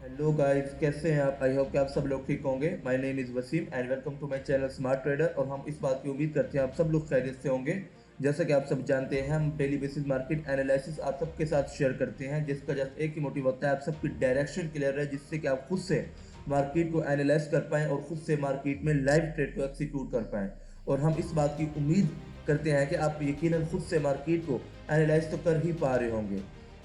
Hello guys, कैसे हैं आप? आई होप कि आप सब लोग ठीक होंगे। My name is Wasim and welcome to my channel smart trader. और हम इस बात की उम्मीद करते हैं आप सब लोग खैरियत से होंगे। जैसा कि आप सब जानते हैं, हम डेली बेसिस मार्केट एनालिसिस आप सबके साथ शेयर करते हैं, जिसका जस्ट एक ही मोटिव होता है, आप सबकी डायरेक्शन क्लियर है, जिससे कि आप खुद से मार्केट को एनालाइज कर पाएँ और खुद से मार्केट में लाइव ट्रेड को एक्सिक्यूट कर पाएँ। और हम इस बात की उम्मीद करते हैं कि आप यकीनन खुद से मार्केट को एनालाइज तो कर ही पा रहे होंगे।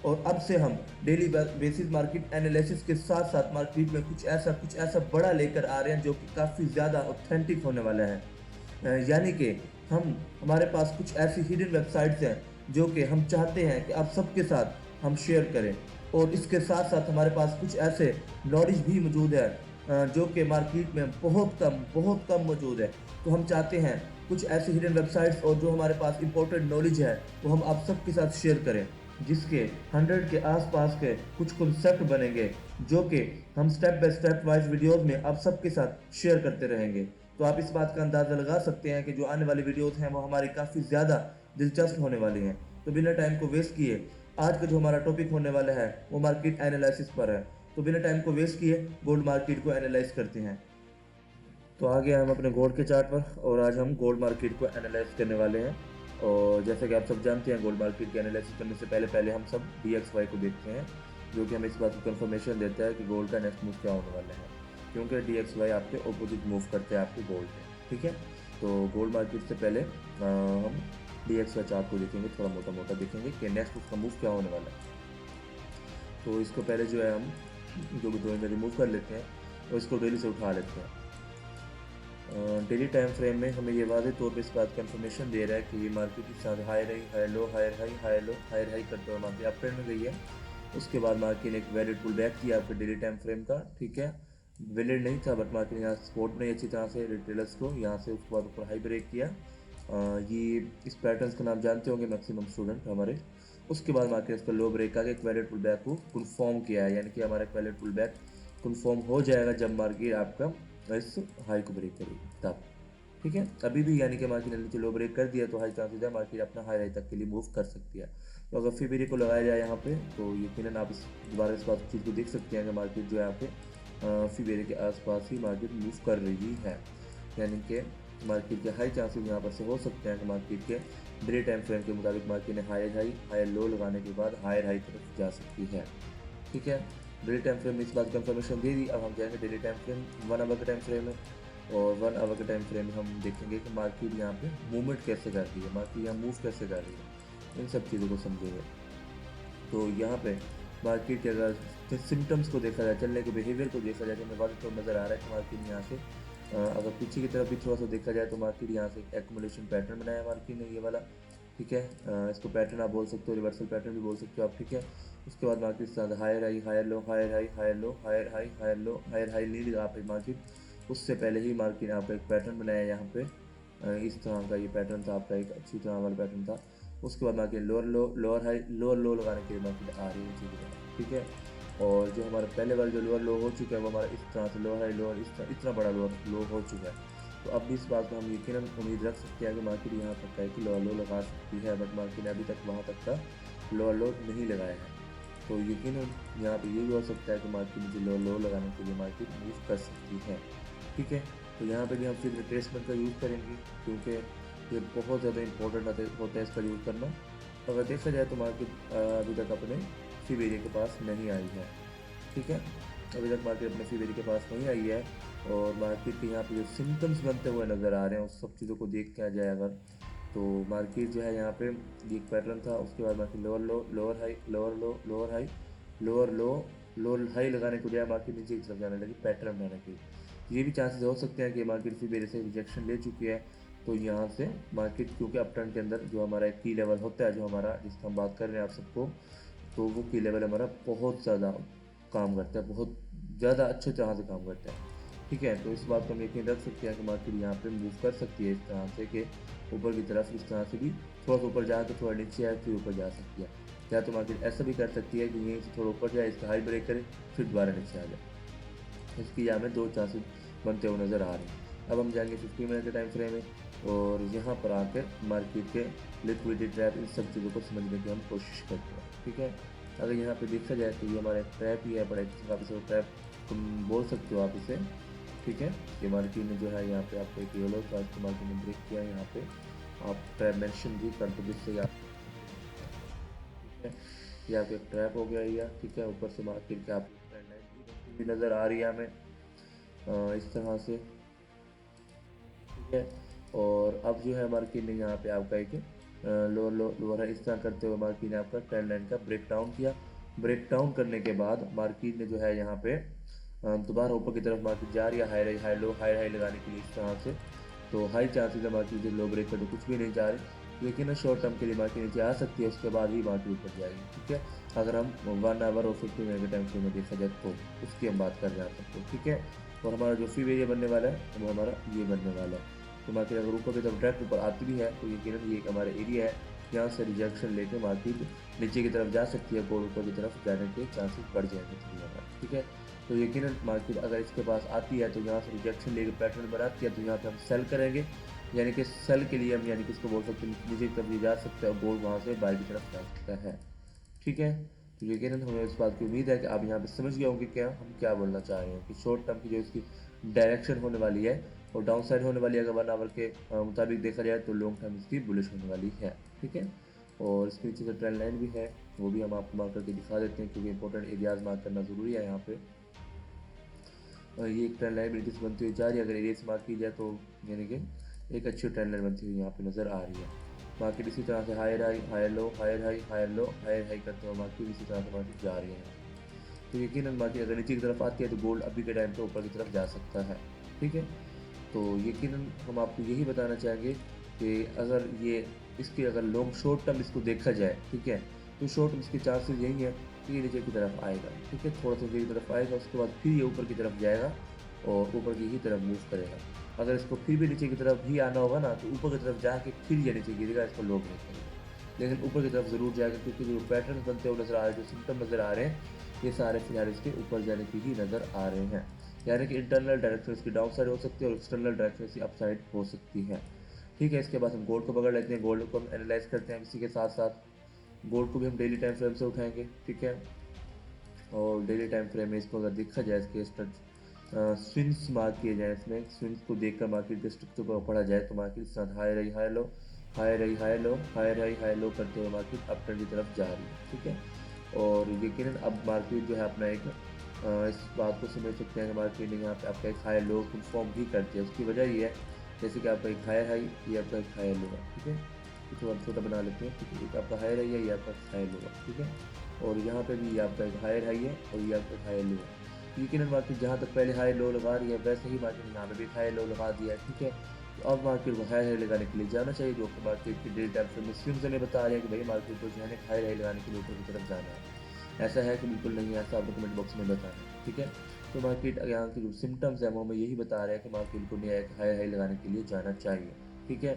और अब से हम डेली बेसिस मार्केट एनालिसिस के साथ साथ मार्केट में कुछ ऐसा बड़ा लेकर आ रहे हैं जो कि काफ़ी ज़्यादा ऑथेंटिक होने वाला है। यानी कि हमारे पास कुछ ऐसी हिडन वेबसाइट्स हैं जो कि हम चाहते हैं कि आप सबके साथ हम शेयर करें। और इसके साथ साथ हमारे पास कुछ ऐसे नॉलेज भी मौजूद है जो कि मार्केट में बहुत कम मौजूद है। तो हम चाहते हैं कुछ ऐसी हिडन वेबसाइट्स और जो हमारे पास इंपॉर्टेंट नॉलेज है वो हम आप सबके साथ शेयर करें, जिसके 100 के आसपास के कुछ कॉन्सेप्ट बनेंगे जो कि हम step by step wise videos में आप सबके साथ शेयर करते रहेंगे। तो आप इस बात का अंदाज़ा लगा सकते हैं कि जो आने वाली वीडियोस हैं वो हमारी काफ़ी ज़्यादा दिलचस्प होने वाली हैं। तो बिना टाइम को वेस्ट किए आज का जो हमारा टॉपिक होने वाला है वो मार्केट एनालिसिस पर है। तो बिना टाइम को वेस्ट किए गोल्ड मार्केट को एनालाइज करते हैं। तो आ गए हम अपने गोल्ड के चार्ट पर और आज हम गोल्ड मार्केट को एनालाइज करने वाले हैं। और जैसा कि आप सब जानते हैं, गोल्ड मार्केट की एनालिसिस करने से पहले पहले हम सब DXY को देखते हैं, जो कि हमें इस बात की कंफर्मेशन देता है कि गोल्ड का नेक्स्ट मूव क्या होने वाला है। क्योंकि DXY आपके ऑपोजिट मूव करते हैं आपके गोल्ड में। ठीक है, तो गोल्ड मार्केट से पहले हम DXY चार्ट को देखेंगे, थोड़ा मोटा मोटा देखेंगे कि नेक्स्ट उसका मूव क्या होने वाला है। तो इसको पहले जो है हम जो भी ड्राइंग रिमूव कर लेते हैं और इसको डेली से उठा लेते हैं। डेली टाइम फ्रेम में हमें ये वाज़ेह तौर पे इस बात का इन्फॉर्मेशन दे रहा है कि ये मार्केट के साथ higher high higher low higher high higher low higher high करते हुए मार्केट अप ट्रेंड में गई है। उसके बाद मार्केट ने एक वैलिड पुल बैक किया आपके डेली टाइम फ्रेम का। ठीक है, वैलिड नहीं था बट मार्केट ने यहाँ सपोर्ट बनाई अच्छी तरह से रिटेलर्स को यहाँ से। उसके बाद ऊपर हाई ब्रेक किया। ये इस पैटर्न्स का नाम जानते होंगे मैक्सिमम स्टूडेंट हमारे। उसके बाद मार्केट इस पर लो ब्रेक आके एक वैलिड पुल बैक को कन्फर्म किया है, यानी कि हमारा एक वैलिड पुल बैक कन्फर्म हो जाएगा जब मार्केट आपका इस हाई को ब्रेक करेगी तब। ठीक है, अभी भी यानी कि मार्केट ने नीचे लो ब्रेक कर दिया तो हाई चांसेस है मार्केट अपना हाई हाई तक के लिए मूव कर सकती है। तो अगर फिबेरी को लगाया जाए यहाँ पे तो यकीनन आप इस दोबारा इस बात चीज़ को देख सकते हैं कि मार्केट जो है यहाँ पे फिबेरी के आसपास ही मार्केट मूव कर रही है। यानी कि मार्केट के हाई चांसेस यहाँ पर से हो सकते हैं कि मार्केट के डेली टाइम फ्रेम के मुताबिक मार्केट ने हायर हाई हायर लो लगाने के बाद हायर हाई तरफ जा सकती है। ठीक है, डेली टाइम फ्रेम में इस बात की इन्फॉर्मेशन दे दी। अब हम जाएंगे डेली टाइम फ्रेम 1 आवर के टाइम फ्रेम में। और 1 आवर के टाइम फ्रेम में हम देखेंगे कि मार्केट यहाँ पे मूवमेंट कैसे कर रही है, मार्केट यहाँ मूव कैसे कर रही है, इन सब चीज़ों को समझेंगे। तो यहाँ पे मार्केट के अगर सिम्टम्स को देखा जाए, चलने के बिहेवियर को देखा जाए तो हमें वाज़ेह तो नज़र आ रहा है कि मार्केट यहाँ से अगर पीछे की तरफ भी थोड़ा सा देखा जाए तो मार्केट यहाँ से एक एक्मुलेशन पैटर्न बनाया मार्केट ने ये वाला। ठीक है, इसको पैटर्न आप बोल सकते हो, रिवर्सल पैटर्न भी बोल सकते हो आप। ठीक है, उसके बाद मार्केट साथ higher high higher low higher high higher low higher high higher low higher high lead यहाँ पे मार्केट उससे पहले ही मार्केट यहाँ पे एक पैटर्न बनाया यहाँ पे इस तरह का ये पैटर्न था आपका, एक अच्छी तरह वाला पैटर्न था। उसके बाद market lower low lower high lower लो लगाने के लिए मार्केट आ रही है चीज़। ठीक है, और जो हमारा पहले वाला जो लोअर लो हो चुका है वो हमारा इस तरह से लोअर हाई लोअर इतना बड़ा लोअर लो हो चुका है। तो अब भी इस बात को हम यकीनन उम्मीद रख सकते हैं कि मार्केट यहाँ तक है कि लोअर लो लगा सकती है, बट मार्केट ने अभी तक वहाँ तक का लोअर लो नहीं लगाया है। तो यकीनन यहाँ पे ये भी हो सकता है कि मार्केट मुझे लोअर लो लगाने के लिए मार्केट मूव कर सकती है। ठीक है, तो यहाँ पे भी हम फिर रिट्रेसमेंट का यूज़ करेंगे क्योंकि ये बहुत ज़्यादा इंपॉर्टेंट होता है इसका यूज़ करना। अगर देखा जाए तो मार्केट अभी तक अपने फीवेरिया के पास नहीं आई है। ठीक है, अभी तक मार्केट अपने फीवेरिया के पास नहीं आई है और मार्केट के यहाँ पे जो सिम्टम्स बनते हुए नज़र आ रहे हैं उस सब चीज़ों को देख के आ जाए अगर, तो मार्केट जो है यहाँ पे ये एक पैटर्न था। उसके बाद market lower low lower high lower low lower high lower low lower high लगाने को जाए मार्केट नीचे की तरफ जाने लगी पैटर्न बनाने के। ये भी चांसेस हो सकते हैं कि मार्केट फीवेरिया से रिजेक्शन ले चुकी है। तो यहाँ से मार्केट क्योंकि अपटर्न के अंदर जो हमारा एक की लेवल होता है, जो हमारा जिसका हम बात कर रहे हैं आप सबको, तो वो की लेवल हमारा बहुत ज़्यादा काम करता है, बहुत ज़्यादा अच्छे तरह से काम करता है। ठीक है, तो इस बात को हम यकीन रख सकते हैं कि मार्केट यहाँ पे मूव कर सकती है इस तरह से कि ऊपर की तरफ इस तरह से भी थोड़ा सा ऊपर जाकर थोड़ा नीचे आए फिर ऊपर जा सकती है। या तो मार्केट ऐसा भी कर सकती है कि यहीं से थोड़ा ऊपर जाए, इसका हाई ब्रेक करे फिर दोबारा नीचे आ जाए। इसकी यहाँ में दो चांसेस बनते हुए नज़र आ रहे हैं। अब हम जाएंगे 50 मिनट के टाइम फ्रेम में और यहाँ पर आकर मार्केट के लिक्विडिटी ट्रैप इन सब चीज़ों को समझने की हम कोशिश करते हैं। ठीक है, अगर यहाँ पे देखा जाए तो ये हमारा ट्रैप ही है, बड़ा आप इसे ट्रैप तुम बोल सकते हो आप इसे, ठीक है। ये मार्केट ने जो है यहाँ पे आपको एक येलो का इस्तेमाल करके ब्रेक किया है, यहाँ पे आप ट्रैप मेंशन भी कर दो जिससे आप, ठीक है। ये आपका एक ट्रैप हो गया ये, ठीक है। ऊपर से मार्केट के आप ट्रेंड लाइन भी बनती हुई नज़र आ रही है हमें इस तरह से, ठीक है। और अब जो है मार्केट ने यहाँ पे आपका एक लोअर है, इस तरह करते हुए मार्केट ने आपका ट्रेंड लाइन का ब्रेक डाउन किया। ब्रेक डाउन करने के बाद मार्केट ने जो है यहाँ पे दोबारा ऊपर की तरफ मार्केट जा रही है, हाई हाई लगाने के लिए इस तरह से। तो हाई चांसेस है मार्केट जो लो ब्रेक कर तो कुछ भी नहीं जा रही, लेकिन शॉर्ट टर्म के लिए मार्केट नीचे आ सकती है, उसके बाद ही मार्केट ऊपर जाएगी, ठीक है। अगर हम 1 आवर और 50 मिनट के टाइम फ्रेम में देखा जाए तो उसकी हम बात कर रहे हैं आपको, ठीक है। और हमारा जो फी एरिया बनने वाला है वो हमारा ये बनने वाला है। तो मार्केट अगर ऊपर की तरफ डायरेक्ट ऊपर आती भी है तो यकीनन ये एक हमारा एरिया है, यहाँ से रिजेक्शन लेके मार्केट नीचे की तरफ जा सकती है, गोल्ड ऊपर की तरफ जाने के चांसेस बढ़ जाएंगे थोड़ी ज़्यादा, ठीक है। तो यकीनन मार्केट अगर इसके पास आती है तो यहाँ से रिजेक्शन लेके पैटर्न बनाती है, तो यहाँ पे हम सेल करेंगे, यानी कि सेल के लिए हम यानी कि इसको बोल सकते हैं नीचे की तरफ ले जा सकते हैं और गोल्ड वहाँ से बाहर की तरफ जा सकता है, ठीक है। तो यकीनन हमें इस बात की उम्मीद है कि आप यहाँ पे समझ गए होंगे क्या हम क्या बोलना चाह रहे हैं, कि शॉर्ट टर्म की जो इसकी डायरेक्शन होने वाली है और डाउन साइड होने वाली है, अगर 1 आवर के मुताबिक देखा जाए तो लॉन्ग टर्म इसकी बुलिश होने वाली है, ठीक है। और इसके नीचे से ट्रेंड लाइन भी है, वो भी हम आपको मार्क करके दिखा देते हैं, क्योंकि इंपॉर्टेंट एरियाज मार्क करना ज़रूरी है यहाँ पे। ये एक ट्रेंड लाइन बिल्कुल बनती हुई जा रही है, अगर एरिया से मार्क की जाए तो यानी कि एक अच्छी ट्रेंड लाइन बनती हुई यहाँ पे नज़र आ रही है। मार्केट इसी तरह से higher high higher low higher high higher low higher high करते हुए मार्केट इसी तरह से मार्केट जा रही है। तो यकीनन मार्केट अगर नीचे की तरफ आती है तो गोल्ड अभी के टाइम पे ऊपर की तरफ जा सकता है, ठीक है। तो यकीनन हम आपको यही बताना चाहेंगे कि अगर ये इसके अगर लॉन्ग शॉर्ट टर्म इसको देखा जाए, ठीक है, तो शॉर्ट टर्म इसके चांसेस यही है कि ये नीचे की तरफ आएगा, ठीक है, थोड़ा सा नीचे की तरफ आएगा, उसके बाद फिर ये ऊपर की तरफ जाएगा और ऊपर की ही तरफ मूव करेगा। अगर इसको फिर भी नीचे की तरफ ही आना होगा ना तो ऊपर की तरफ जाके फिर ये नीचे गिरेगा, इसको लोग नहीं करेगा, लेकिन ऊपर की तरफ ज़रूर जाएगा, क्योंकि जो पैटर्न बनते हुए नज़र आ रहे हैं, जो सिम्टम नज़र आ रहे हैं, ये सारे फिलहाल इसके ऊपर जाने की ही नज़र आ रहे हैं। यानी कि इंटरनल डायरेक्शन इसकी डाउन साइड हो सकती है और एक्सटर्नल डायरेक्शन इसकी अप साइड हो सकती है, ठीक है। इसके बाद हम गोल्ड को पकड़ लेते हैं, गोल्ड को हम एनालाइज करते हैं, इसी के साथ साथ गोल्ड को भी हम डेली टाइम फ्रेम से उठाएंगे, ठीक है। और डेली टाइम फ्रेम में इसको अगर देखा जाए, इसके स्विंग्स मार्क किए जाए, इसमें स्विंग्स को देखकर मार्केट के स्ट्रक्चर को पढ़ा जाए तो मार्केट इस तरह हाई रही हाई लो हाई रही हाई लो हाई रही हाई लो करते हुए मार्केट अप ट्रेंड की तरफ जा रही है, ठीक है। और यकीनन अब मार्केट जो है अपना एक इस बात को समझ सकते हैं कि मार्केट ने यहाँ पे आपका एक हाई लो फॉर्म भी कर दिया। उसकी वजह ये है जैसे कि आपका एक हायर हाई, ये आपका एक हायर लो है, ठीक है। तो थोड़ा छोटा बना लेते हैं, ठीक है। एक आपका हायर हाई है, ये आपका हायर लो है, ठीक है। और यहाँ पे भी ये आपका एक हायर हाई है और ये आपका हायर लो है। यकीनन मार्केट जहाँ तक पहले हाई लो लगा रही है वैसे ही मार्केट यहाँ पे भी हाई लो लगा दिया है, ठीक है। तो अब मार्केट को हाई हाई लगाने के लिए जाना चाहिए, जो कि मार्केट की डेली टाइम फ्रेम में स्विंग्स हमें बता रहे हैं कि भाई मार्केट को जो है हाई हाई लगाने के लिए ऊपर की तरफ जाना है। ऐसा है कि बिल्कुल नहीं है, ऐसा आप कमेंट बॉक्स में बताना, ठीक है। तो मार्केट यहाँ के जो सिम्टम्स हैं वो हमें यही बता रहे हैं कि मार्केट को नया एक हाई हाई लगाने के लिए जाना चाहिए, ठीक है।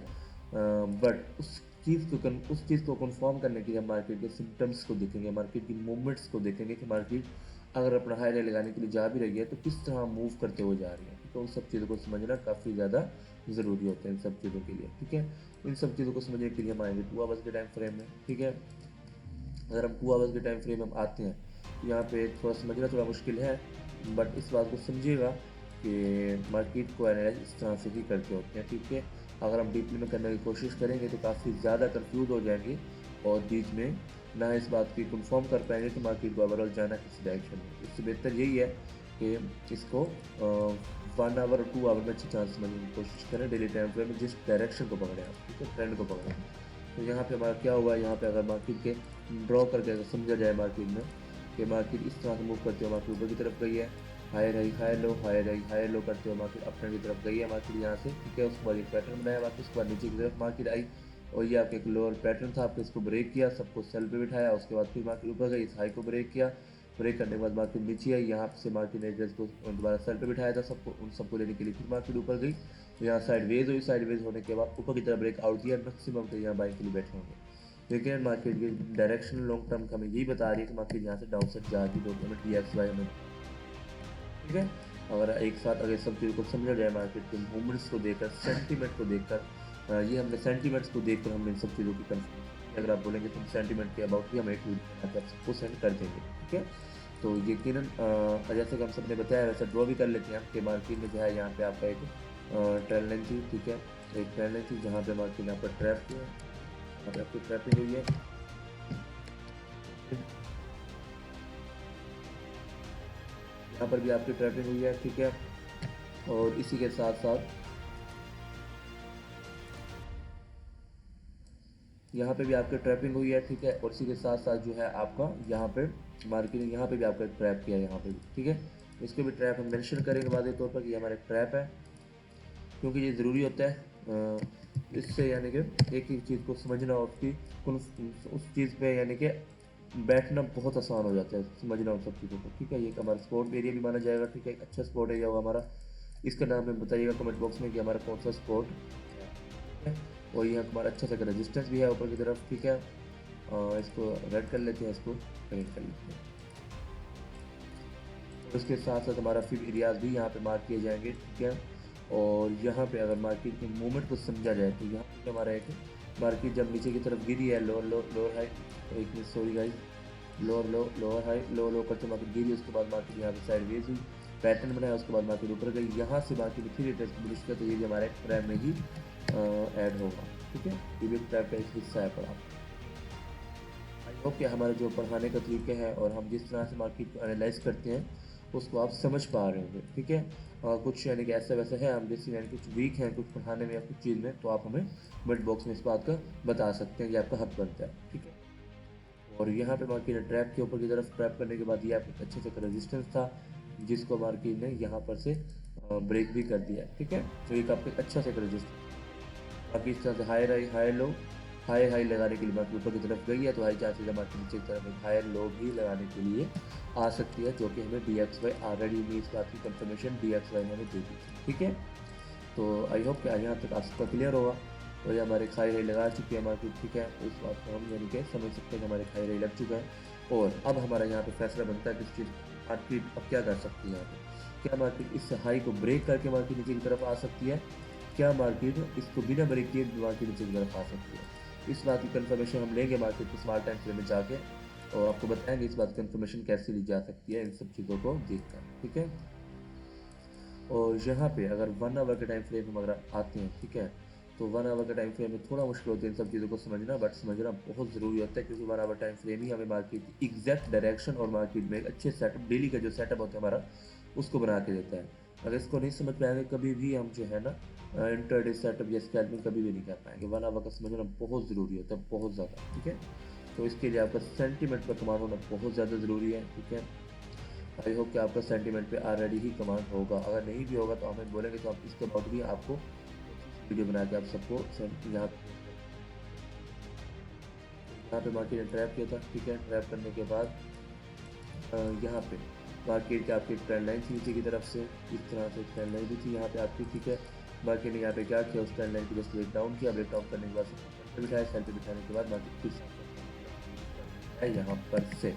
बट उस चीज़ को कंफर्म करने के लिए हम मार्केट के सिम्टम्स को देखेंगे, मार्केट की मूवमेंट्स को देखेंगे कि मार्केट अगर अपना हाई हाई लगाने के लिए जा भी रही है तो किस तरह मूव करते हुए जा रही है, तो उन सब चीज़ों को समझना काफ़ी ज़्यादा ज़रूरी होता है इन सब चीज़ों के लिए, ठीक है। इन सब चीज़ों को समझने के लिए हम आएंगे 2 आवर्स के टाइम फ्रेम में, ठीक है। अगर हम 2 आवर्स के टाइम फ्रेम में हम आते हैं तो यहाँ पे थोड़ा समझना थोड़ा मुश्किल है, बट इस बात को समझिएगा कि मार्केट को एनालाइज इस तरह से ही करते होते हैं, ठीक है। अगर हम डीपली में करने की कोशिश करेंगे तो काफ़ी ज़्यादा कंफ्यूज हो जाएंगे और बीच में ना इस बात की कंफर्म कर पाएंगे कि मार्केट को ओवरऑल जाना किस डायरेक्शन में। इससे बेहतर यही है कि इसको 1 आवर और 2 आवर में अच्छी चांस समझने की कोशिश करें, डेली टाइम फ्रेम में जिस डायरेक्शन को पकड़ें आप, ठीक है, ट्रेंड को पकड़ें। तो यहाँ पे हमारा क्या हुआ, यहाँ पे अगर मार्केट के ड्रॉ करके अगर समझा जाए मार्केट में कि मार्केट इस तरह से मूव करते हुए मार्केट ऊपर की तरफ गई है, हायर रही हायर लो हायर रही हायर लो करते हुए मार्केट अप ट्रेंड की तरफ गई है मार्केट यहाँ से, ठीक है। उसके बाद एक पैटर्न बनाया मार्केट, उसके बाद नीचे की तरफ मार्केट आई और ये आपका एक लोअर पैटर्न था, आपने इसको ब्रेक किया, सबको सेल पे बिठाया, उसके बाद फिर मार्केट ऊपर गई, इस हाई को ब्रेक किया, ब्रेक करने के बाद मार्केट नीचे आई, यहाँ से मार्केट ने एड्रेस को दोबारा सेल पे बिठाया था, सबको उन सबको लेने के लिए फिर मार्केट ऊपर गई, तो यहाँ साइडवेज हुई, साइडवेज होने के बाद ऊपर की तरफ ब्रेक आउट दिया, मैक्सिमम तो यहाँ बाइक के लिए बैठे होंगे। लेकिन मार्केट की डायरेक्शन लॉन्ग टर्म का हमें यही बता रही है कि मार्केट यहाँ से डाउन साइड जा रही है, हमें DXY हमें, ठीक है। अगर एक साथ अगर सब चीज़ों को समझा जाए मार्केट के मूवमेंट्स को देखकर, सेंटीमेंट को देखकर, ये हमने सेंटीमेंट्स को देखकर हमने इन सब चीज़ों की कंफर्मेशन अगर आप बोलेंगे तो सेंटीमेंट के अबाउट भी हम एक वीडियो बना के आप सबको सेंड कर देंगे, ठीक है। तो यकीनन जैसे कि हम सबने बताया वैसे ड्रॉ भी कर लेते हैं हम कि मार्केट में जो है यहाँ पे आपका एक ट्रेन लाइन थी, ठीक है। एक ट्रेन लाइन थी जहाँ पे मार्केट यहाँ पर ट्रैप हुआ, यहाँ पे आपकी ट्रैपिंग हुई है, यहाँ पर भी आपकी ट्रैपिंग हुई है, ठीक है। और इसी के साथ साथ यहाँ पे भी आपकी ट्रैपिंग हुई है, ठीक है। और इसी के साथ साथ जो है आपका यहाँ पे मार्केट यहाँ पे भी आपका ट्रैप किया है यहाँ पे भी, ठीक है। इसको भी ट्रैप हम मेंशन करेंगे वादे तौर पर कि ये हमारा ट्रैप है, क्योंकि ये ज़रूरी होता है इससे यानी कि एक ही चीज़ को समझना और उसकी उस चीज़ पे यानी कि बैठना बहुत आसान हो जाता है, समझना उन सब चीज़ों को, ठीक है। ये एक हमारा स्पोर्ट एरिया भी माना जाएगा, ठीक है। एक अच्छा स्पोर्ट एरिया होगा हमारा। इसका नाम हमें बताइएगा कमेंट बॉक्स में कि हमारा कौन सा स्पोर्ट है। और ये हमारा अच्छा सा रेजिस्टेंस भी है ऊपर की तरफ, ठीक है। इसको रेड कर लेते हैं, इसको कनेक्ट कर लेते हैं। और उसके साथ साथ हमारा फिर एरियाज भी यहाँ पे मार्क किए जाएंगे, ठीक है। और यहाँ पे अगर मार्केट के मूवमेंट को समझा जाए तो यहाँ पे हमारा एक मार्केट जब नीचे की तरफ गिरी है, लोअर लो लोअर हाई, एक minute sorry guys, lower low lower high low low करते मार्केट गिरी, उसके बाद मार्केट यहाँ पे साइड वेज हुई, पैटर्न बनाया, उसके बाद मार्केट ऊपर गई, यहाँ से मार्केट फिर टेस्ट बुलिश किया, तो ये भी हमारे ट्रैप में ही ऐड होगा, ठीक है। ये भी ट्रैप का एक हिस्सा है पड़ा। आई होप कि हमारा जो पढ़ाने का तरीका है और हम जिस तरह से मार्केट को एनालाइज करते हैं उसको आप समझ पा रहे होंगे, ठीक है। और कुछ यानी कि ऐसा वैसा है हम जैसे यानी कुछ वीक हैं कुछ पढ़ाने में या कुछ चीज़ में, तो आप हमें कमेंट बॉक्स में इस बात का बता सकते हैं, ये आपका हक बनता है, ठीक है। और यहाँ पे मार्केट ट्रैप के ऊपर की तरफ ट्रैप करने के बाद ये आपका अच्छे से रेजिस्टेंस था जिसको मार्केट ने यहाँ पर से ब्रेक भी कर दिया, ठीक है। तो एक आपका अच्छा से रेजिस्टेंस, बाकी इस तरह से हाई हाई लगाने के लिए मार्केट ऊपर की तरफ गई है, तो हाई चांसेस है मार्केट नीचे की तरफ एक हायर लो भी लगाने के लिए आ सकती है, जो कि हमें DXY ऑलरेडी इस बात की कंफर्मेशन DXY ने हमें दे दी थी, ठीक है। तो आई होप कि यहाँ तक आप सबका क्लियर होगा। तो ये हमारे खाई रही लगा चुकी है मार्केट, ठीक है। तो इस बात को हम यानी कि समझ सकते हैं कि हमारे खाई रही लग चुका है। और अब हमारा यहाँ पे फैसला बनता है कि इस चीज़ मार्केट अब क्या कर सकती है, यहाँ पे क्या मार्केट इस हाई को ब्रेक करके मार्केट नीचे की तरफ आ सकती है, क्या मार्केट इसको बिना ब्रेक किए मार्केट नीचे की तरफ आ सकती है। इस बात की कंफर्मेशन हम लेंगे मार्केट के स्मार्ट टाइम फ्रेम में जाके, और आपको बताएंगे इस बात की कंफर्मेशन कैसे ली जा सकती है इन सब चीज़ों को देखकर, ठीक है। और यहाँ पे अगर 1 आवर के टाइम फ्रेम में अगर आते हैं, ठीक है, तो 1 आवर के टाइम फ्रेम में थोड़ा मुश्किल होता है इन सब चीज़ों को समझना, बट समझना बहुत ज़रूरी होता है, क्योंकि 1 आवर टाइम फ्रेम ही हमें मार्केट की एग्जैक्ट डायरेक्शन और मार्केट में एक अच्छे सेटअप डेली का जो सेटअप होता है हमारा उसको बना के देता है। अगर इसको नहीं समझ पाएंगे कभी भी हम जो है ना इंटरडे सेटअप या स्कैल्पिंग कभी भी नहीं कर पाएंगे। 1 आवर का समझना बहुत ज़रूरी होता है, बहुत ज़्यादा, ठीक है। तो इसके लिए आपका सेंटीमेंट पर कमांड होना बहुत ज़्यादा ज़रूरी है, ठीक है। आई होप कि आपका सेंटीमेंट पे ऑलरेडी ही कमांड होगा, अगर नहीं भी होगा तो हमें बोलेंगे तो आप इसके अबाउट भी आपको वीडियो बना के आप सबको यहाँ पे मार्केट ने ट्रैप किया था, ठीक है। ट्रैप करने के बाद यहाँ पे मार्केट के आपकी ट्रेंड लाइन थी नीचे की तरफ से, इस तरह से ट्रेंड लाइन भी थी यहाँ पे आपकी, ठीक है। मार्केट ने यहाँ पे क्या किया, उस ट्रेंड लाइन को जस्ट ब्रेक डाउन किया, ब्रेक डाउन करने के बाद सेल पे बिठाया, सेल पे बिठाने के बाद मार्केट फिर है यहाँ पर से,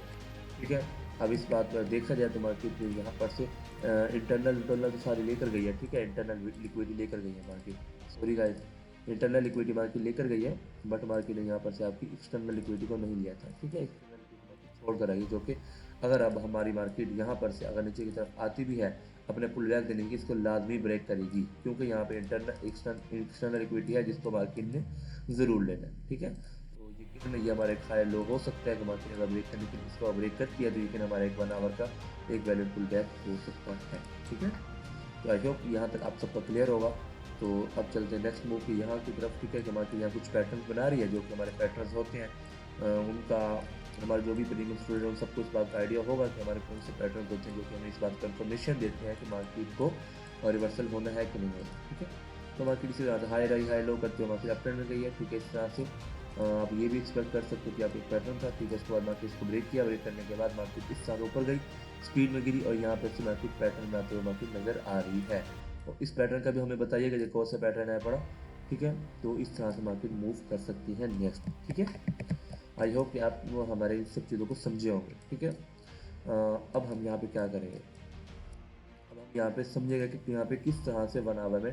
ठीक है। अब इस बात पर देखा जाए तो मार्केट यहाँ पर से इंटरनल इंटरनल तो सारी लेकर गई है, ठीक है। इंटरनल लिक्विडिटी लेकर गई है market, sorry guys, internal liquidity market लेकर गई है, बट मार्केट ने यहाँ पर से आपकी एक्सटर्नल लिक्विडिटी को नहीं लिया था, ठीक है। एक्सटर्नल लिक्विडिटी मार्केट छोड़ कर आई, जो कि अगर अब हमारी मार्केट यहाँ पर से अगर नीचे की तरफ आती भी है अपने पुल बैक देने की, इसको लाजमी ब्रेक करेगी, क्योंकि यहाँ पे इंटरनल एक्सटर्नल लिक्विडिटी है जिसको मार्केट ने ज़रूर लेना है, ठीक है। तो यकीन ये हमारा एक हाई लो हो सकता है कि मार्केट अगर ब्रेक करने के लिए इसको ब्रेक कर दिया तो यकीन हमारा एक 1 आवर का एक वैलिड पुल बैक हो सकता है, ठीक है। तो आई होप यहाँ तक आप सबका क्लियर होगा। तो अब चलते हैं नेक्स्ट मूव की यहाँ की तरफ, ठीक है। कि मार्केट यहाँ कुछ पैटर्न बना रही है जो कि हमारे पैटर्न होते हैं, उनका हमारे जो भी प्रीमियम स्टूडेंट उन सबको इस बात का आइडिया होगा कि हमारे कौन से पैटर्न होते हैं जो कि हमें इस बात का इन्फॉर्मेशन देते हैं कि मार्केट को रिवर्सल होना है कि नहीं होना, ठीक है। तो मार्केट इसी तरह हाई लो करते हुए मार्केट अप ट्रेंड में गई है, ठीक है। इस तरह से आप ये भी एक्सपेक्ट कर सकते हो कि आप एक पैटर्न था, ठीक है। उसके बाद मार्केट इसको ब्रेक किया, ब्रेक करने के बाद मार्केट इस तरह ऊपर गई, स्पीड में गिरी, और यहाँ पर से मार्केट पैटर्न में आते हुए मार्केट नज़र आ रही है। तो इस पैटर्न का भी हमें बताइएगा जो कौन सा पैटर्न है पड़ा, ठीक है। तो इस तरह से मार्केट मूव कर सकती है नेक्स्ट, ठीक है। आई होप कि आप वो हमारे इन सब चीज़ों को समझे होंगे, ठीक है। अब हम यहाँ पे क्या करेंगे, अब हम यहाँ पे समझेंगे कि यहाँ पे किस तरह से 1 आवर में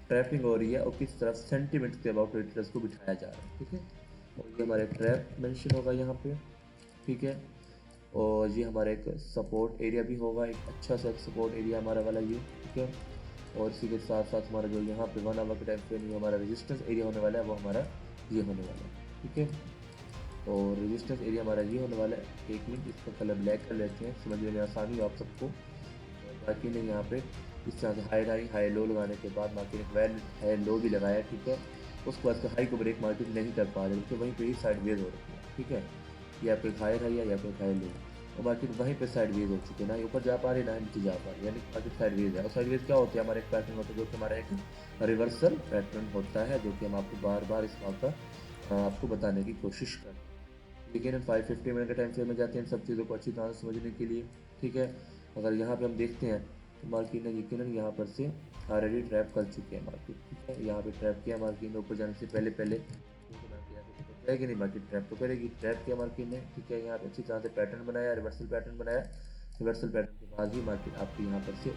ट्रैपिंग हो रही है और किस तरह सेंटीमेंट्स के अबाउट ट्रेडर्स को बिठाया जा रहा है, ठीक है। और ये हमारा एक ट्रैप मेंशन होगा यहाँ पे, ठीक है। और ये हमारा एक सपोर्ट एरिया भी होगा, एक अच्छा सा सपोर्ट एरिया हमारा वाला ये, ठीक है। और इसी के साथ साथ हमारा जो यहाँ पे 1 आवर के टाइम फ्रेम ये हमारा रेजिस्टेंस एरिया होने वाला है, वो हमारा ये होने वाला है, ठीक है। और रेजिस्टेंस एरिया हमारा ये होने वाला है। एक मिनट इसका कलर ब्लैक कर लेते हैं, समझने में आसानी हो आप सबको। और बाकी ने यहाँ पे इस तरह से हाई लो लगाने के बाद मार्केट एक वैल हाई लो भी लगाया, ठीक है। उसके बाद हाई को ब्रेक मार्केट नहीं कर पा रहे, क्योंकि वहीं पे ही साइड वेज हो रही है, ठीक है। या फिर हाई है या फिर हाई लो, और मार्केट वहीं पे साइड वेज हो चुके हैं, ना ऊपर जा पा रहे ना नीचे जा पा रहे, यानी मार्केट साइड वेज है। और साइड वेज क्या होता है, हमारा एक पैटर्न होता है जो कि हमारा एक रिवर्सल पैटर्न होता है, जो कि हम आपको बार बार इस बात का आपको बताने की कोशिश करते हैं। लेकिन हम 550 मिनट के टाइम फ्रेम में जाते हैं इन सब चीज़ों को अच्छी तरह से समझने के लिए, ठीक है। अगर यहाँ पे हम देखते हैं तो मार्केट ने यकीनन यहाँ पर से ऑलरेडी ट्रैप कर चुके हैं मार्केट, ठीक है। यहाँ पे ट्रैप किया मार्केट ने ऊपर जाने से पहले पहले, जाएगी नहीं मार्केट, ट्रैप तो करेगी। ट्रैप किया मार्केट ने, ठीक है। यहाँ पे अच्छी तरह से पैटर्न बनाया, रिवर्सल पैटर्न बनाया। रिवर्सल पैटर्न के बाद ही मार्केट आपकी यहाँ पर से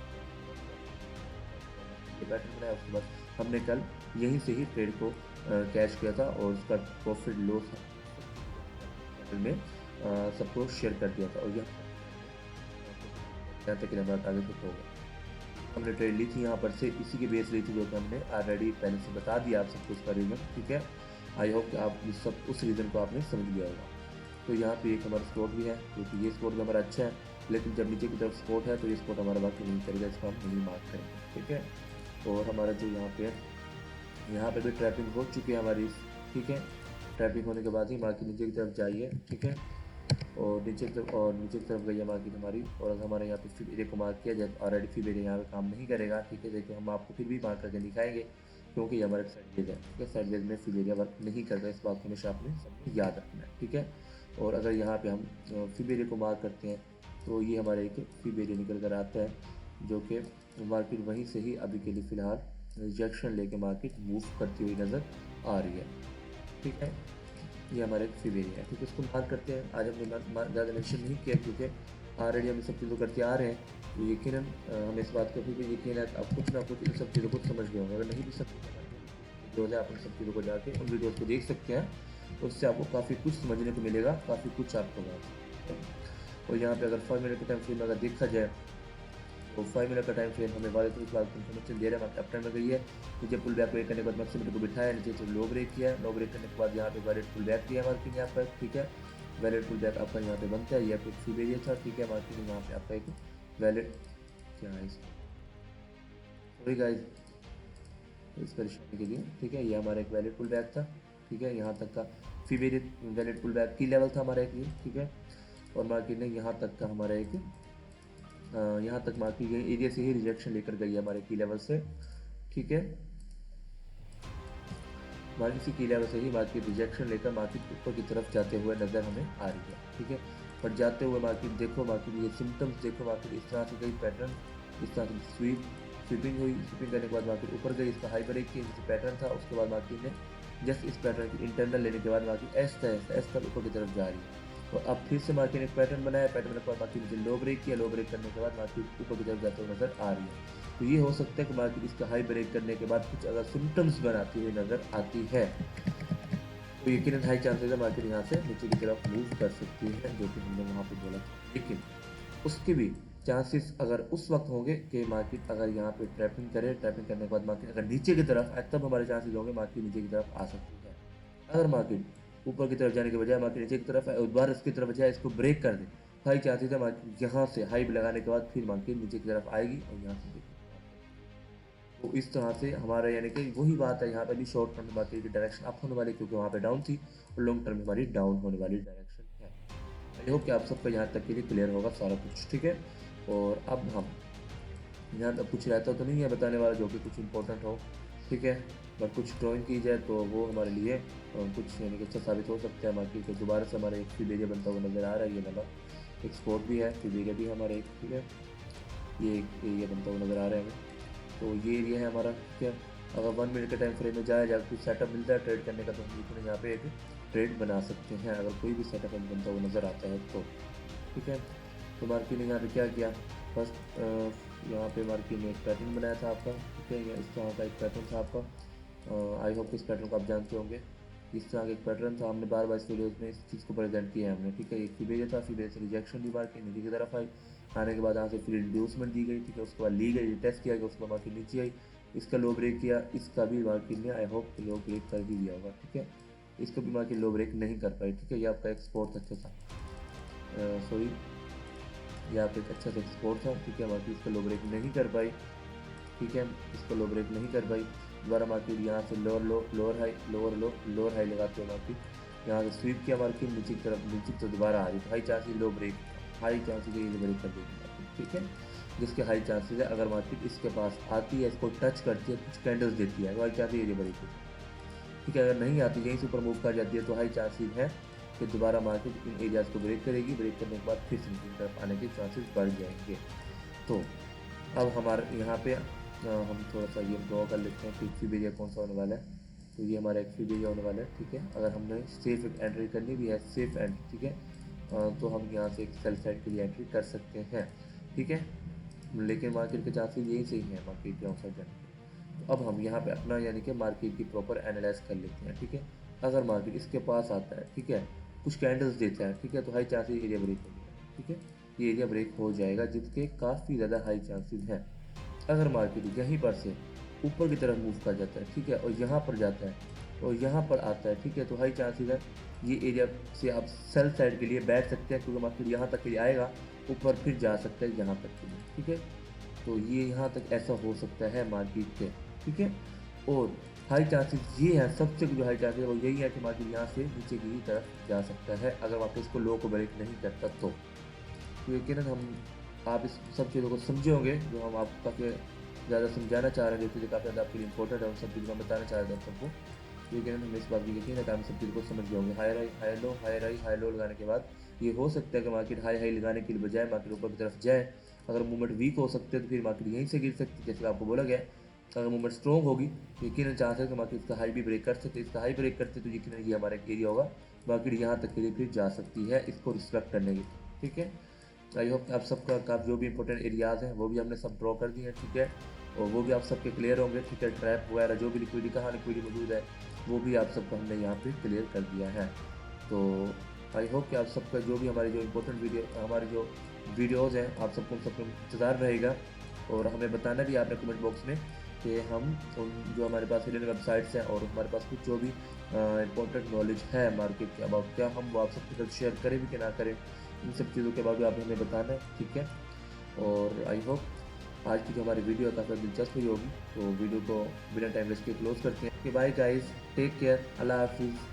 पैटर्न बनाया। उसके बाद हमने कल यहीं से ही ट्रेड को कैश किया था, और उसका प्रॉफिट लॉस में सबको शेयर कर दिया था। और यहाँ तक हमारा टारगेट हिट होगा। हमने ट्रेड ली थी यहाँ पर से, इसी की बेस ली थी, जो कि हमने ऑलरेडी पहले से बता दिया आप सबको उसका रीज़न, ठीक है। आई होप कि आप सब उस रीज़न को आपने समझ लिया होगा। तो यहाँ पे एक हमारा स्पोर्ट भी है, क्योंकि ये स्पोर्ट भी हमारा अच्छा है, लेकिन जब नीचे की तरफ स्पोर्ट है तो ये स्पोर्ट हमारा बाकी नहीं करेगा, इसको हम नहीं मार्क करेंगे, ठीक है। और हमारा जो यहाँ पे भी ट्रैपिंग हो चुकी है हमारी, ठीक है। ट्रैपिंग होने के बाद ही मार्केट नीचे की तरफ जाइए, ठीक है। और नीचे की तरफ गई है मार्केट हमारी। और अगर हमारे यहाँ पे फिर एरिया को मार्क किया जाए तो ऑलरेडी फिर एरिया यहाँ पे काम नहीं करेगा, ठीक है। देखिए हम आपको फिर भी मार्क करके दिखाएंगे, क्योंकि ये हमारा साइड वेज है, ठीक है। साइड वेज में फिर एरिया वर्क नहीं करता, इस बात को हमेशा आपने सबको याद रखना है, ठीक है। और अगर यहाँ पे हम फिर एरिया को मार्क करते हैं तो ये हमारे एक फिर एरिया निकल कर आता है, जो कि मार्केट वहीं से ही अभी के लिए फ़िलहाल रिजेक्शन लेके मार्केट मूव करती हुई नज़र आ रही है, ठीक है। ये हमारे एक फीमेल है, ठीक है। इसको मार्क करते हैं। आज हमने ज़्यादा मेंशन नहीं किया, क्योंकि ऑलरेडी हम सब चीज़ों करते आ रहे हैं, तो यकीनन हमें इस बात का भी यकीन है कि आप कुछ ना कुछ इन सब चीज़ों को समझ गए होंगे। अगर नहीं भी समझ वीडियोज़ है, आप उन सब चीज़ों को जाके उन वीडियोज़ को देख सकते हैं, तो उससे आपको काफ़ी कुछ समझने को मिलेगा, काफ़ी कुछ आपको होगा। और यहाँ पे अगर 5 मिनट के टाइम फ्रेम अगर देखा जाए तो 5 मिनट का टाइम फ्रेम हमें वाले तो इस बात की इन्फॉर्मेशन दे रहा है, अप टाइम में गई है। नीचे पुल बैक ब्रेक करने के बाद मैक्सिमम को बिठाया, नीचे से लो ब्रेक किया, लो ब्रेक करने के बाद यहाँ पे वैलिड पुल बैक किया मार्केट यहाँ पर, ठीक है। वैलिड पुल बैक आपका यहाँ पे बनता है, यह कुछ फी एरिया था, ठीक है। मार्केट यहाँ पे आपका एक वैलिड क्या है सॉरी गाइस इस परेशानी के लिए, ठीक है। ये हमारा एक वैलिड पुल बैक था, ठीक है। यहाँ तक का फी वैलिड पुल बैक की लेवल था हमारा एक ये, ठीक है। और मार्केट ने यहाँ तक का हमारा एक यहाँ तक मार्केट गई एरिया से ही रिजेक्शन लेकर गई है हमारे की लेवल से, ठीक है। हमारी इसी की लेवल से ही मार्केट रिजेक्शन लेकर मार्केट ऊपर की तरफ जाते हुए नज़र हमें आ रही है, ठीक है। पर जाते हुए मार्केट देखो, मार्केट ये सिम्टम्स देखो, मार्केट इस तरह से गई पैटर्न, इस तरह से स्वीपिंग हुई, स्वीपिंग करने के बाद मार्केट ऊपर गई, इसका हाई ब्रेक किया जैसे पैटर्न था। उसके बाद मार्केट ने जस्ट इस पैटर्न की इंटरनल लेने के बाद मार्केट एस तक ऊपर की तरफ जा रही है। और अब फिर से मार्केट ने एक पैटर्न बनाया, पैटर्न के बाद मार्केट नीचे लो ब्रेक किया, लो ब्रेक करने के बाद मार्केट ऊपर की तरफ जाते हुए नजर आ रही है। तो ये हो सकता है कि मार्केट इसका हाई ब्रेक करने के बाद कुछ अगर सिम्टम्स बनाती हुई नजर आती है, तो यकीनन हाई चांसेस है मार्केट यहाँ से नीचे की तरफ मूव कर सकती है, जो कि हमने वहाँ पे बोला था। लेकिन उसके भी चांसेस अगर उस वक्त होंगे कि मार्केट अगर यहाँ पे ट्रैपिंग करे, ट्रैपिंग करने के बाद मार्केट अगर नीचे की तरफ आए, तब हमारे चांसेस होंगे मार्केट नीचे की तरफ आ सकती है। अगर मार्केट ऊपर की तरफ जाने के बजाय मार्केट नीचे की तरफ आए, दोबारा इसकी तरफ बजाय इसको ब्रेक कर दे, हाई चांसेस है मार्केट यहाँ से हाई लगाने के बाद फिर मार्केट नीचे की तरफ आएगी और यहाँ से। तो इस तरह से हमारा यानी कि वही बात है, यहाँ पे भी शॉर्ट टर्म में मार्केट की डायरेक्शन अप होने वाली, क्योंकि वहाँ पे डाउन थी, और लॉन्ग टर्म में हमारी डाउन होने वाली डायरेक्शन है। आई होप कि आप सबका यहाँ तक के लिए क्लियर होगा सारा कुछ, ठीक है। और अब हम यहाँ तक कुछ रहता तो नहीं है बताने वाला जो कि कुछ इंपॉर्टेंट हो, ठीक है। बट कुछ ड्राइंग की जाए तो वो हमारे लिए कुछ यानी कि अच्छा साबित हो सकता है। मार्केट के दोबारा से हमारा एक फील एरिया बनता हुआ नज़र आ रहा है, ये वाला एक स्पॉट भी है, फील एरिया भी हमारा एक, ठीक है। ये एक एरिया बनता हुआ नज़र आ रहा है हमें, तो ये एरिया है हमारा, ठीक है। अगर 1 मिनट के टाइम फ्रेम में जाए, कुछ सेटअप मिलता है ट्रेड करने का, तो हम बिल्कुल यहाँ पे एक ट्रेड बना सकते हैं, अगर कोई भी सेटअप बनता हुआ नज़र आता है तो, ठीक है। तो मार्केट ने यहाँ पे क्या किया, फर्स्ट यहाँ पे मार्केट ने एक पैटर्न बनाया था आपका, ठीक है। या इस तरह का एक पैटर्न था आपका, आई होप इस पैटर्न को आप जानते होंगे, इस तरह का एक पैटर्न था, हमने बार बार इस वीडियोज़ में इस चीज़ को प्रेजेंट किया है हमने, ठीक है। एक फीबेज था, फीबेज से रिजेक्शन दी मार्केट नीचे की तरफ आई, आने के बाद यहाँ से फिर इंड्यूसमेंट दी गई, ठीक है। उसके बाद ली गई, टेस्ट किया गया, उसके बाद मार्केट नीचे आई, इसका लो ब्रेक किया, इसका भी मार्केट ने आई होप लो ब्रेक कर ही दिया होगा, ठीक है। इसका भी मार्केट लो ब्रेक नहीं कर पाई, ठीक है। ये आपका एक्सपोर्ट अच्छा था, सॉरी ये आपका एक अच्छा सा एक्सपोर्ट था, ठीक है। मार्केट इसका लो ब्रेक नहीं कर पाई, ठीक है। इसको लो ब्रेक नहीं कर पाई, दोबारा मार्केट यहाँ से lower low, lower high, lower low, lower high लगाते हुए मार्केट यहाँ से स्वीप किया, मार्केट नीचे की तरफ, नीचे तो दोबारा आ रही, हाई चांसेस लो ब्रेक, हाई चांसेस ये ब्रेक कर देगी मार्केट, ठीक है। जिसके हाई चांसेस है, अगर मार्केट इसके पास आती है, इसको टच करती है, कुछ कैंडल्स देती है, तो हाई चांसेस ये ब्रेक होगी, ठीक है। अगर नहीं आती, यहीं से ऊपर मूव कर जाती है, तो हाई चांसेस है कि दोबारा मार्केट इन एरियाज़ को ब्रेक करेगी, ब्रेक करने के बाद फिर से नीचे की तरफ आने के चांसेस बढ़ जाएंगे। तो अब हमारे यहाँ पे हम थोड़ा सा ये ड्रॉ कर लेते हैं कि फीबेरिया कौन सा होने वाला है। तो ये हमारा एक फीबेरिया होने वाला है, ठीक है। अगर हमने सेफ एंट्री करनी भी है, सेफ एंट्री, ठीक है, तो हम यहाँ से एक सेल साइड के लिए एंट्री कर सकते हैं, ठीक है। लेकिन मार्केट के चांसेस यही सही है मार्केट के आउटसाइड जाने के। तो अब हम यहाँ पे अपना यानी कि मार्केट की प्रॉपर एनालाइज कर लेते हैं, ठीक है। अगर मार्केट इसके पास आता है, ठीक है, कुछ कैंडल्स देता है, ठीक है, तो हाई चांसेस एरिया ब्रेक हो जाएगा, ठीक है। ये एरिया ब्रेक हो जाएगा, जिसके काफ़ी ज़्यादा हाई चांसेस हैं। अगर मार्केट यहीं पर से ऊपर की तरफ मूव कर जाता है, ठीक है, और यहाँ पर जाता है और यहाँ पर आता है, ठीक है, तो हाई चांसेस है ये एरिया से आप सेल साइड के लिए बैठ सकते हैं, क्योंकि मार्केट यहाँ तक के लिए आएगा, ऊपर फिर जा सकता है यहाँ तक के लिए, ठीक है। तो ये यहाँ तक ऐसा हो सकता है मार्केट के, ठीक है। और हाई चांसेस ये है, सबसे जो हाई चांसेस है वो यही है कि मार्केट यहाँ से नीचे की तरफ जा सकता है, अगर वापस इसको लो को ब्रेक नहीं करता तो यकीन हम आप इस सब चीज़ों को समझे होंगे, जो हम आपको काफ़ी ज़्यादा समझाना चाह रहे हैं, जो चीज़ें काफ़ी ज़्यादा आपके लिए इंपॉर्टेंट है, उन सब चीज़ों को हम बताना चाह रहे हैं आप सबको। यकीन हम इस बात की यकीन है कि हम सब चीज़ों को समझ गए होंगे। हाई लो, हाई लो लगाने के बाद ये हो सकता है कि मार्केट हाई लगाने के बजाय मार्केट ऊपर की तरफ जाए। अगर मूवमेंट वीक हो सकते हैं तो फिर मार्केट यहीं से गिर सकती है, जैसे आपको बोला गया। अगर मूवमेंट स्ट्रॉन्ग होगी तो यकीन चांस है कि मार्केट इसका हाई भी ब्रेक कर सकते हैं। इसका हाई ब्रेक करते तो यकीन ये हमारा एक एरिया होगा, मार्केट यहाँ तक के लिए फिर जा सकती है इसको रिस्पेक्ट करने की, ठीक है। आई होप आप सबका जो भी इंपॉर्टेंट एरियाज़ हैं वो भी हमने सब ड्रॉ कर दिए हैं, ठीक है। और वो भी आप सबके क्लियर होंगे, ठीक है। ट्रैप वगैरह जो भी लिक्विडिटी कहाँ लिक्विडिटी मौजूद है वो भी आप सबको हमने यहाँ पे क्लियर कर दिया है। तो आई होप कि आप सबका जो भी हमारी जो इंपॉर्टेंट हमारे जो वीडियोज़ हैं आप सबको उन सबका इंतज़ार रहेगा। और हमें बताना भी आपने कमेंट बॉक्स में कि हम उन जो हमारे पास हिडन वेबसाइट्स हैं और हमारे पास कुछ जो भी इंपॉर्टेंट नॉलेज है मार्केट के अबाउट, क्या हम वो आप सबके साथ शेयर करें भी कि ना करें, इन सब चीज़ों के बाद भी आपने हमें बताना है, ठीक है। और आई होप आज की जो हमारी वीडियो है काफ़ी दिलचस्प हुई होगी, तो वीडियो को बिना टाइम वेस्ट के क्लोज करते हैं कि बाय गाइस, टेक केयर, अल्लाह हाफिज़।